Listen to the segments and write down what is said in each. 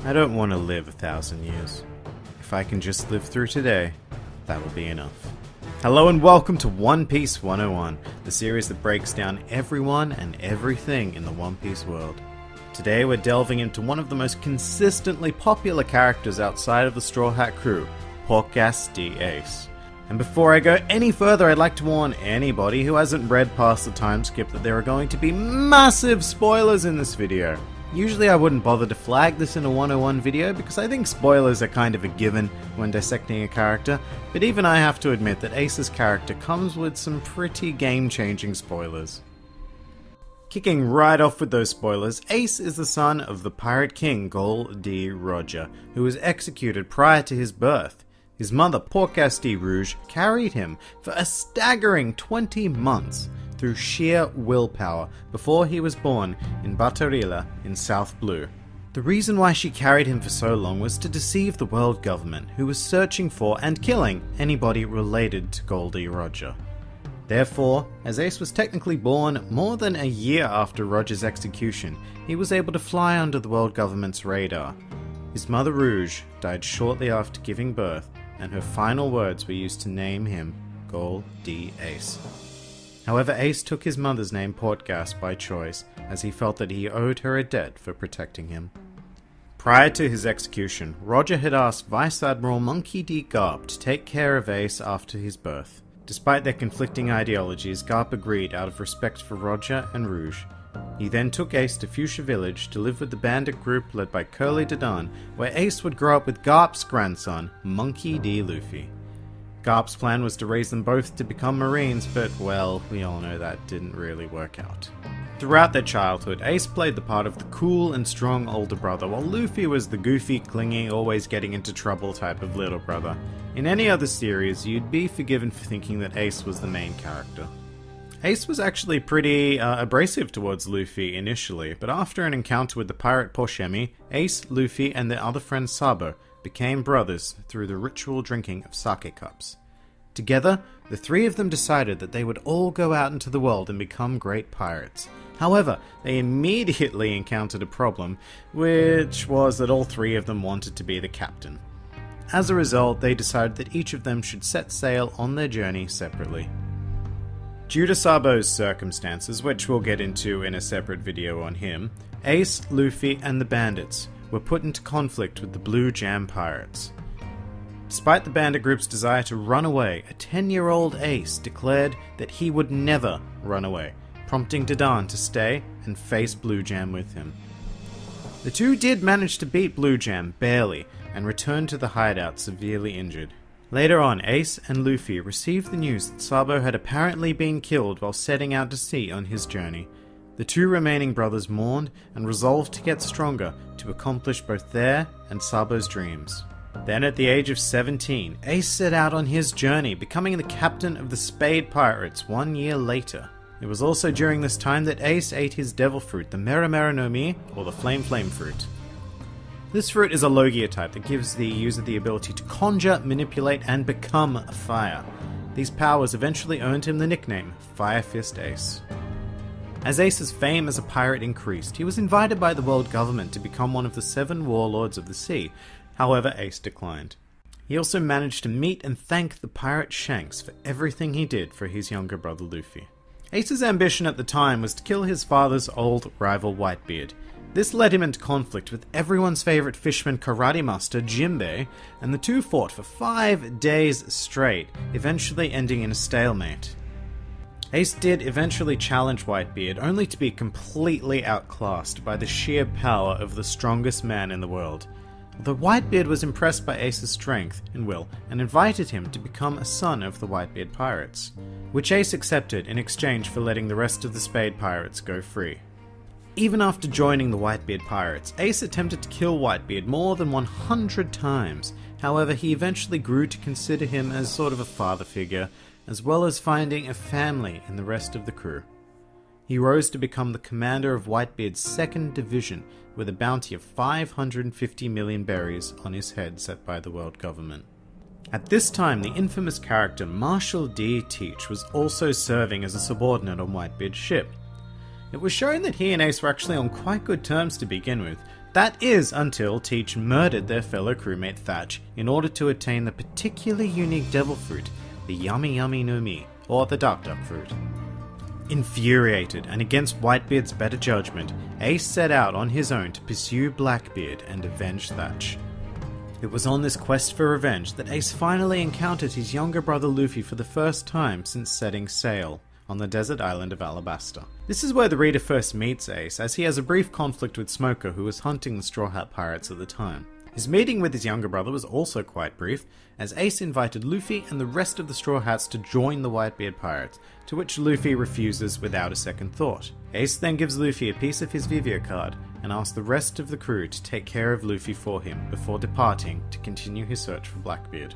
I don't want to live 1,000 years. If I can just live through today, that will be enough. Hello and welcome to One Piece 101, the series that breaks down everyone and everything in the One Piece world. Today we're delving into one of the most consistently popular characters outside of the Straw Hat crew, Portgas D. Ace. And before I go any further, I'd like to warn anybody who hasn't read past the time skip that there are going to be massive spoilers in this video. Usually I wouldn't bother to flag this in a 101 video because I think spoilers are kind of a given when dissecting a character, but even I have to admit that Ace's character comes with some pretty game-changing spoilers. Kicking right off with those spoilers, Ace is the son of the Pirate King Gol D. Roger, who was executed prior to his birth. His mother, Portgas D. Rouge, carried him for a staggering 20 months through sheer willpower before he was born in Batarila in South Blue. The reason why she carried him for so long was to deceive the world government, who was searching for and killing anybody related to Gol D. Roger. Therefore, as Ace was technically born more than a year after Roger's execution, he was able to fly under the world government's radar. His mother Rouge died shortly after giving birth, and her final words were used to name him Gol D. Ace. However, Ace took his mother's name Portgas by choice, as he felt that he owed her a debt for protecting him. Prior to his execution, Roger had asked Vice Admiral Monkey D. Garp to take care of Ace after his birth. Despite their conflicting ideologies, Garp agreed out of respect for Roger and Rouge. He then took Ace to Fuchsia Village to live with the bandit group led by Curly Dedan, where Ace would grow up with Garp's grandson, Monkey D. Luffy. Garp's plan was to raise them both to become Marines, but well, we all know that didn't really work out. Throughout their childhood, Ace played the part of the cool and strong older brother, while Luffy was the goofy, clingy, always getting into trouble type of little brother. In any other series, you'd be forgiven for thinking that Ace was the main character. Ace was actually pretty abrasive towards Luffy initially, but after an encounter with the pirate Porshemi, Ace, Luffy, and their other friend Sabo became brothers through the ritual drinking of sake cups. Together, the three of them decided that they would all go out into the world and become great pirates. However, they immediately encountered a problem, which was that all three of them wanted to be the captain. As a result, they decided that each of them should set sail on their journey separately. Due to Sabo's circumstances, which we'll get into in a separate video on him, Ace, Luffy, and the bandits were put into conflict with the Blue Jam Pirates. Despite the bandit group's desire to run away, a 10-year-old Ace declared that he would never run away, prompting Dedan to stay and face Blue Jam with him. The two did manage to beat Blue Jam, barely, and returned to the hideout severely injured. Later on, Ace and Luffy received the news that Sabo had apparently been killed while setting out to sea on his journey. The two remaining brothers mourned and resolved to get stronger to accomplish both their and Sabo's dreams. Then at the age of 17, Ace set out on his journey, becoming the captain of the Spade Pirates 1 year later. It was also during this time that Ace ate his devil fruit, the Mera Mera no Mi, or the Flame Flame fruit. This fruit is a Logia type that gives the user the ability to conjure, manipulate, and become a fire. These powers eventually earned him the nickname Fire Fist Ace. As Ace's fame as a pirate increased, he was invited by the world government to become one of the 7 warlords of the sea. However, Ace declined. He also managed to meet and thank the pirate Shanks for everything he did for his younger brother Luffy. Ace's ambition at the time was to kill his father's old rival Whitebeard. This led him into conflict with everyone's favourite fisherman karate master Jinbei, and the two fought for 5 days straight, eventually ending in a stalemate. Ace did eventually challenge Whitebeard, only to be completely outclassed by the sheer power of the strongest man in the world. Although Whitebeard was impressed by Ace's strength and will, and invited him to become a son of the Whitebeard Pirates, which Ace accepted in exchange for letting the rest of the Spade Pirates go free. Even after joining the Whitebeard Pirates, Ace attempted to kill Whitebeard more than 100 times. However, he eventually grew to consider him as sort of a father figure, as well as finding a family in the rest of the crew. He rose to become the commander of Whitebeard's 2nd Division, with a bounty of 550 million berries on his head set by the world government. At this time, the infamous character Marshall D. Teach was also serving as a subordinate on Whitebeard's ship. It was shown that he and Ace were actually on quite good terms to begin with, That is until Teach murdered their fellow crewmate Thatch in order to attain the particularly unique devil fruit, the Yummy Yummy no Mi, or the Dark Duck fruit. Infuriated and against Whitebeard's better judgment, Ace set out on his own to pursue Blackbeard and avenge Thatch. It was on this quest for revenge that Ace finally encountered his younger brother Luffy for the first time since setting sail on the desert island of Alabasta. This is where the reader first meets Ace, as he has a brief conflict with Smoker, who was hunting the Straw Hat Pirates at the time. His meeting with his younger brother was also quite brief, as Ace invited Luffy and the rest of the Straw Hats to join the Whitebeard Pirates, to which Luffy refuses without a second thought. Ace then gives Luffy a piece of his Vivio card, and asks the rest of the crew to take care of Luffy for him before departing to continue his search for Blackbeard.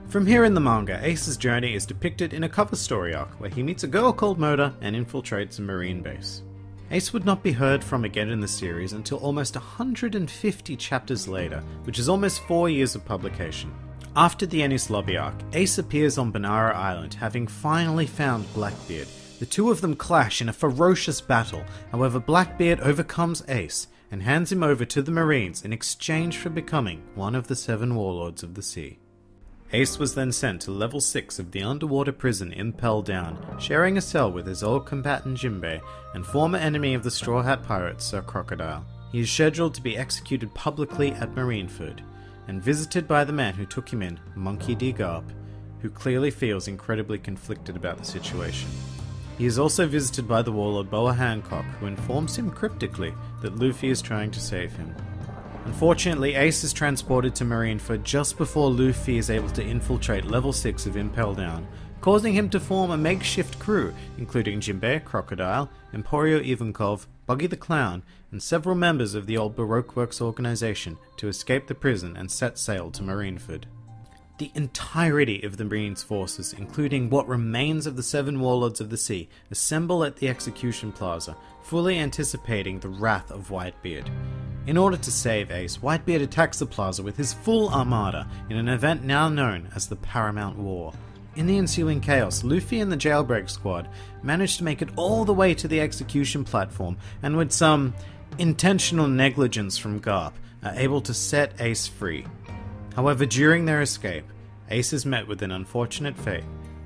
From here in the manga, Ace's journey is depicted in a cover story arc where he meets a girl called Moda and infiltrates a marine base. Ace would not be heard from again in the series until almost 150 chapters later, which is almost 4 years of publication. After the Enies Lobby arc, Ace appears on Banara Island, having finally found Blackbeard. The two of them clash in a ferocious battle, however Blackbeard overcomes Ace and hands him over to the Marines in exchange for becoming one of the 7 warlords of the sea. Ace was then sent to level 6 of the underwater prison Impel Down, sharing a cell with his old combatant Jinbei and former enemy of the Straw Hat Pirates, Sir Crocodile. He is scheduled to be executed publicly at Marineford, and visited by the man who took him in, Monkey D. Garp, who clearly feels incredibly conflicted about the situation. He is also visited by the warlord Boa Hancock, who informs him cryptically that Luffy is trying to save him. Unfortunately, Ace is transported to Marineford just before Luffy is able to infiltrate level 6 of Impel Down, causing him to form a makeshift crew, including Jinbei, Crocodile, Emporio Ivankov, Buggy the Clown, and several members of the old Baroque Works organization to escape the prison and set sail to Marineford. The entirety of the Marines' forces, including what remains of the 7 warlords of the sea, assemble at the execution plaza, fully anticipating the wrath of Whitebeard. In order to save Ace, Whitebeard attacks the plaza with his full armada in an event now known as the Paramount War. In the ensuing chaos, Luffy and the Jailbreak Squad manage to make it all the way to the execution platform, and with some intentional negligence from Garp, are able to set Ace free. However, during their escape, Ace is met with an unfortunate fate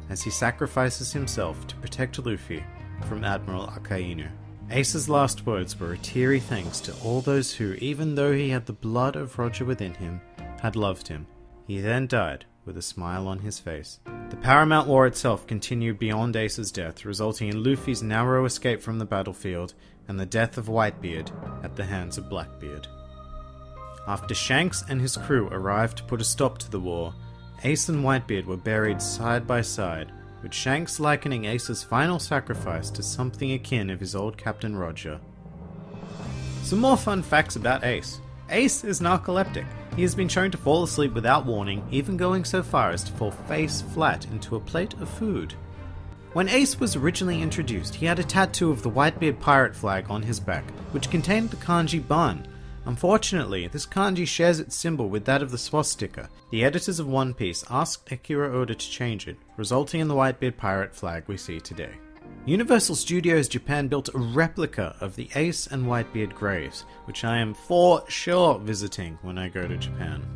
as he sacrifices himself to protect Luffy from Admiral Akainu. Ace's last words were a teary thanks to all those who, even though he had the blood of Roger within him, had loved him. He then died with a smile on his face. The Paramount War itself continued beyond Ace's death, resulting in Luffy's narrow escape from the battlefield and the death of Whitebeard at the hands of Blackbeard. After Shanks and his crew arrived to put a stop to the war, Ace and Whitebeard were buried side by side, with Shanks likening Ace's final sacrifice to something akin of his old Captain Roger. Some more fun facts about Ace. Ace is narcoleptic. He has been shown to fall asleep without warning, even going so far as to fall face flat into a plate of food. When Ace was originally introduced, he had a tattoo of the Whitebeard pirate flag on his back, which contained the kanji Bun. Unfortunately, this kanji shares its symbol with that of the swastika. The editors of One Piece asked Akira Oda to change it, resulting in the Whitebeard pirate flag we see today. Universal Studios Japan built a replica of the Ace and Whitebeard graves, which I am for sure visiting when I go to Japan.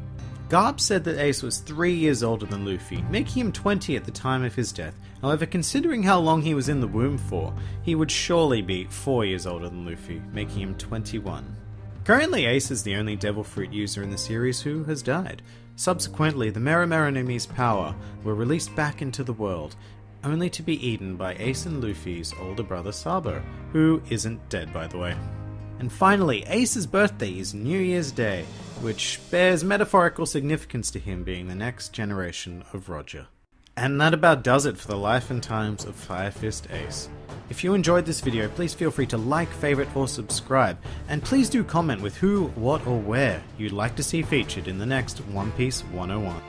Garp said that Ace was 3 years older than Luffy, making him 20 at the time of his death. However, considering how long he was in the womb for, he would surely be 4 years older than Luffy, making him 21. Currently, Ace is the only Devil Fruit user in the series who has died. Subsequently, the Merimera no Mi's power were released back into the world, only to be eaten by Ace and Luffy's older brother Sabo, who isn't dead by the way. And finally, Ace's birthday is New Year's Day, which bears metaphorical significance to him being the next generation of Roger. And that about does it for the life and times of Fire Fist Ace. If you enjoyed this video, please feel free to like, favorite, or subscribe, and please do comment with who, what, or where you'd like to see featured in the next One Piece 101.